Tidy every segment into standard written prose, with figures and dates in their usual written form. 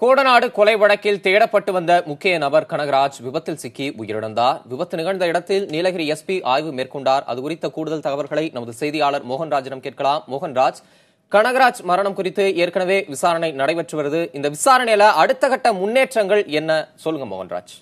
கோடநாடு கொலை வழக்கில் தேடப்பட்டு வந்த முக்கிய நபர் கனகராஜ் விபத்தில் சிக்கி உயிரிழந்தார். விபத்து நிகழ்ந்த இடத்தில் நீலகிரி எஸ்பி ஆய்வு மேற்கொண்டார். அது குறித்த கூடுதல் தகவல்களை நமது செய்தியாளர் மோகன்ராஜிடம் கேட்கலாம். மோகன்ராஜ், கனகராஜ் மரணம் குறித்து ஏற்கனவே விசாரணை நடைபெற்று வருது. இந்த விசாரணையில அடுத்த கட்ட முன்னேற்றங்கள் என்ன, சொல்லுங்க மோகன்ராஜ்.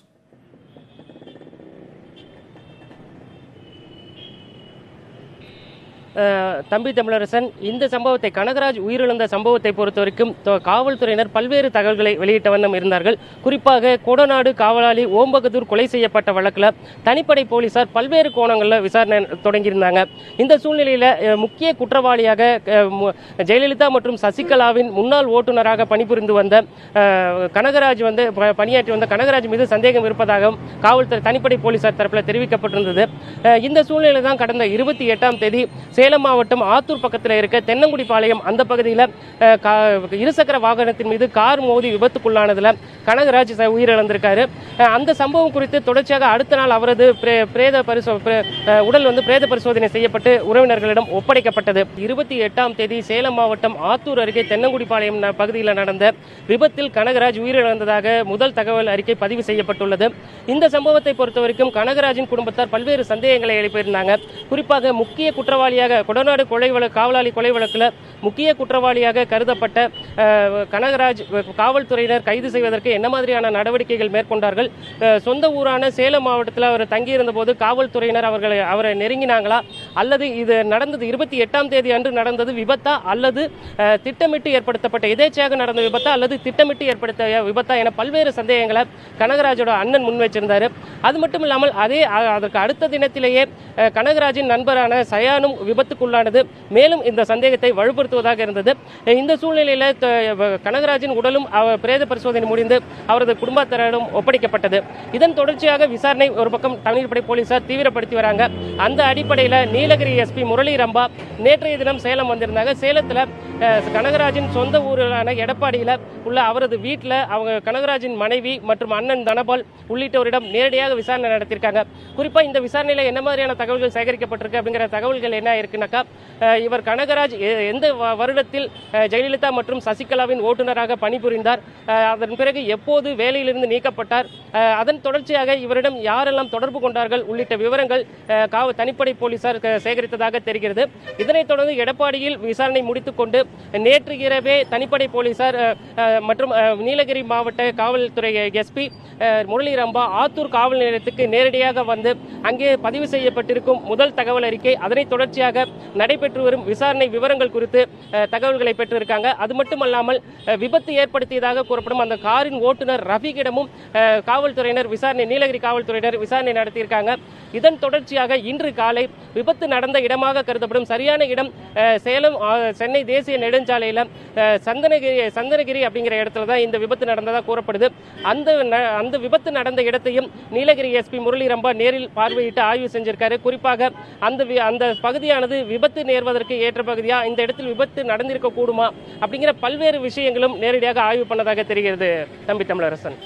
தம்பி தமிழரசன், இந்த சம்பவத்தை, கனகராஜ் உயிரிழந்த சம்பவத்தை பொறுத்தவரைக்கும் காவல்துறையினர் பல்வேறு தகவல்களை வெளியிட்ட வண்ணம் இருந்தார்கள். குறிப்பாக கோடநாடு காவலாளி ஓம்பகதூர் கொலை செய்யப்பட்ட வழக்கில் தனிப்படை போலீசார் பல்வேறு கோணங்களில் விசாரணை தொடங்கியிருந்தாங்க. இந்த சூழ்நிலையில் முக்கிய குற்றவாளியாக ஜெயலலிதா மற்றும் சசிகலாவின் முன்னாள் ஓட்டுநராக பணிபுரிந்து வந்த கனகராஜ் பணியாற்றி வந்த கனகராஜ் மீது சந்தேகம் இருப்பதாகவும் காவல்துறை தனிப்படை போலீசார் தரப்பில் தெரிவிக்கப்பட்டிருந்தது. இந்த சூழ்நிலை தான் கடந்த 28ஆம் தேதி சேலம் மாவட்டம் ஆத்தூர் பக்கத்தில் இருக்க தென்னங்குடிப்பாளையம் அந்த பகுதியில் இருசக்கர வாகனத்தின் மீது கார் மோதி விபத்துக்குள்ளானதில் கனகராஜ் உயிரிழந்திருக்காரு. அந்த சம்பவம் குறித்து தொடர்ச்சியாக அடுத்த நாள் அவரது உடல் பிரேத பரிசோதனை செய்யப்பட்டு உறவினர்களிடம் ஒப்படைக்கப்பட்டது. 28ஆம் தேதி சேலம் மாவட்டம் ஆத்தூர் அருகே தென்னங்குடிப்பாளையம் பகுதியில் நடந்த விபத்தில் கனகராஜ் உயிரிழந்ததாக முதல் தகவல் அறிக்கை பதிவு செய்யப்பட்டுள்ளது. இந்த சம்பவத்தை பொறுத்தவரைக்கும் கனகராஜின் குடும்பத்தார் பல்வேறு சந்தேகங்களை எழுப்பியிருந்தாங்க. குறிப்பாக முக்கிய குற்றவாளியாக கொடநாடு காவலாளி கொலை வழக்கில் முக்கிய குற்றவாளியாக கருதப்பட்ட கனகராஜ் காவல்துறையினர் கைது செய்வதற்கு என்ன மாதிரியான நடவடிக்கைகள் மேற்கொண்டார்கள், சொந்த ஊரான சேலம் மாவட்டத்தில் அவர் தங்கியிருந்த போது காவல்துறையினர் அவரை நெருங்கினாங்களா, அல்லது இது நடந்தது 28ஆம் தேதி அன்று நடந்தது விபத்தா, அல்லது திட்டமிட்டு ஏற்படுத்தப்பட்ட எதேச்சையாக நடந்த விபத்தா, அல்லது திட்டமிட்டு ஏற்படுத்த விபத்தா என பல்வேறு சந்தேகங்களை கனகராஜோட அண்ணன் முன் வச்சிருந்தாரு. அது மட்டும் இல்லாமல் அதற்கு அடுத்த தினத்திலேயே கனகராஜின் நண்பரான சயானும் விபத்துக்குள்ளானது மேலும் இந்த சந்தேகத்தை வலுப்படுத்துவதாக இருந்தது. இந்த சூழ்நிலையில் கனகராஜின் உடலும் பிரேத பரிசோதனை முடிந்து அவரது குடும்பத்தினரிடம் ஒப்படைக்கப்பட்டது. இதன் தொடர்ச்சியாக விசாரணை ஒரு பக்கம் தனிப்படை போலீசார் தீவிரப்படுத்தி வராங்க. அந்த அடிப்படையில் நீலகிரி எஸ்பி முரளி ரம்பா நேற்றைய தினம் சேலம் வந்திருந்தாங்க. சேலத்தில் கனகராஜின் சொந்த ஊரான எடப்பாடியில் உள்ள அவரது வீட்டில் அவங்க கனகராஜின் மனைவி மற்றும் அண்ணன் தனபால் உள்ளிட்டோரிடம் நேரடியாக விசாரணை நடத்தியிருக்காங்க. குறிப்பாக இந்த விசாரணையில் என்ன மாதிரியான தகவல்கள் சேகரிக்கப்பட்டிருக்கு அப்படிங்கிற தகவல்கள் என்ன இருக்குனாக்கா, இவர் கனகராஜ் எந்த வருடத்தில் ஜெயலலிதா மற்றும் சசிகலாவின் ஓட்டுநராக பணிபுரிந்தார், அதன் பிறகு எப்போது வேலையிலிருந்து நீக்கப்பட்டார், அதன் தொடர்ச்சியாக இவரிடம் யாரெல்லாம் தொடர்பு கொண்டார்கள் உள்ளிட்ட விவரங்கள் தனிப்படை போலீசார் சேகரித்ததாக தெரிகிறது. இதனைத் தொடர்ந்து எடப்பாடியில் விசாரணை முடித்துக் கொண்டு நேற்று இரவே தனிப்படை போலீசார் மற்றும் நீலகிரி மாவட்ட காவல்துறை எஸ்பி முரளி ரம்பா ஆத்தூர் காவல் நிலையத்துக்கு நேரடியாக வந்து அங்கே பதிவு செய்யப்பட்டிருக்கும் முதல் தகவல் அறிக்கை, அதனைத் தொடர்ச்சியாக நடைபெற்று வரும் விசாரணை விவரங்கள் குறித்து தகவல்களை பெற்றிருக்காங்க. அது மட்டுமல்லாமல் விபத்து ஏற்படுத்தியதாக கூறப்படும் அந்த காரின் ஓட்டுநர் ரஃபீக்கிடமும் காவல்துறையினர் நீலகிரி காவல்துறையினர் விசாரணை நடத்தியிருக்காங்க. இதன் தொடர்ச்சியாக இன்று காலை விபத்து நடந்த இடமாக கருதப்படும் சரியான இடம் சேலம் சென்னை தேசிய நெடுஞ்சாலையில் சந்தனகிரி அப்படிங்கிற இடத்துல தான் இந்த விபத்து நடந்ததாக கூறப்படுது. அந்த விபத்து நடந்த இடத்தையும் நீலகிரி எஸ்பி முரளி ரம்பா நேரில் பார்வையிட்டு ஆய்வு செஞ்சிருக்காரு. குறிப்பாக அந்த பகுதியானது விபத்து நேர்வதற்கு ஏற்ற பகுதியா, இந்த இடத்தில் விபத்து நடந்திருக்க கூடுமா அப்படிங்கிற பல்வேறு விஷயங்களும் நேரடியாக ஆய்வு பண்ணதாக தெரிகிறது. தம்பி தமிழரசன்.